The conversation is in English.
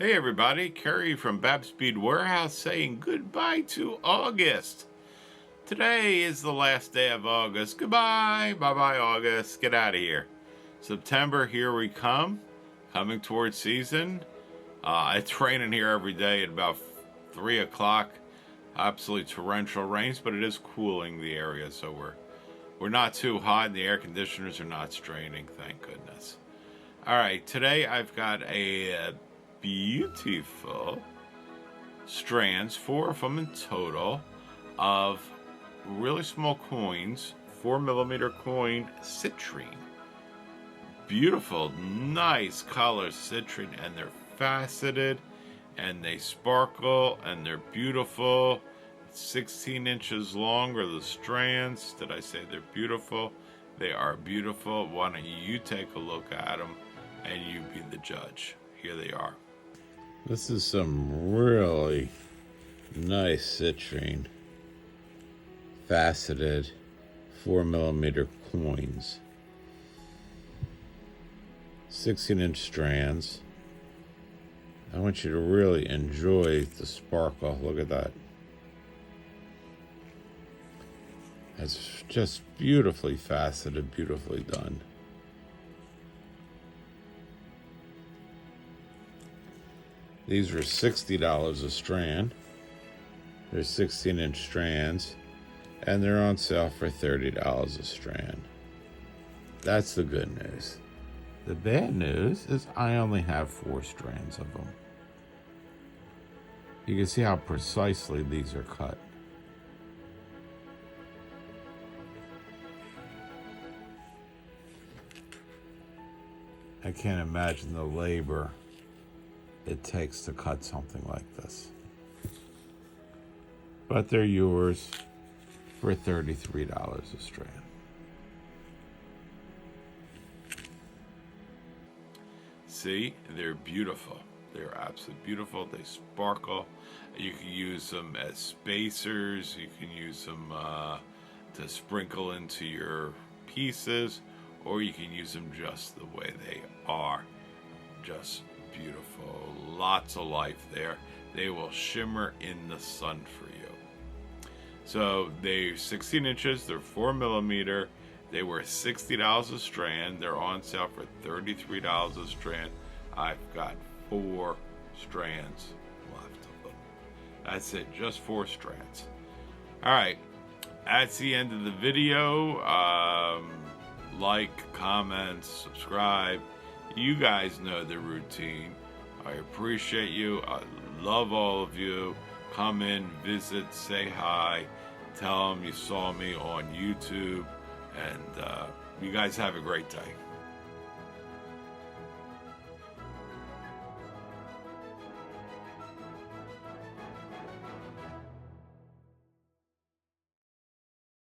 Hey everybody, Kerry from Bead Warehouse saying goodbye to August. Today is the last day of August. Goodbye, bye-bye August, get out of here. September, here we come, coming towards season. It's raining here every day at about 3 o'clock. Absolutely torrential rains, but it is cooling the area, so we're not too hot and the air conditioners are not straining, thank goodness. Alright, today I've got a beautiful strands, 4 of them in total, of really small coins, 4mm coin citrine. Beautiful, nice color citrine, and they're faceted and they sparkle and they're beautiful. 16 inches long are the strands. Did I say they're beautiful? They are beautiful. Why don't you take a look at them and you be the judge. Here they are. This is some really nice citrine, faceted 4mm coins, 16-inch strands. I want you to really enjoy the sparkle. Look at that. It's just beautifully faceted, beautifully done. These are $60 a strand. They're 16-inch strands, and they're on sale for $30 a strand. That's the good news. The bad news is I only have 4 strands of them. You can see how precisely these are cut. I can't imagine the labor it takes to cut something like this. But they're yours for $33 a strand. See, they're beautiful. They're absolutely beautiful. They sparkle. You can use them as spacers. You can use them to sprinkle into your pieces, or you can use them just the way they are. Just beautiful. Lots of life there. They will shimmer in the sun for you. So they're 16 inches. They're 4mm. They were $60 a strand. They're on sale for $33 a strand. I've got 4 strands left of them. That's it, just 4 strands. All right, that's the end of the video. Like, comment, subscribe. You guys know the routine. I appreciate you. I love all of you. Come in, visit, say hi. Tell them you saw me on YouTube. And you guys have a great day.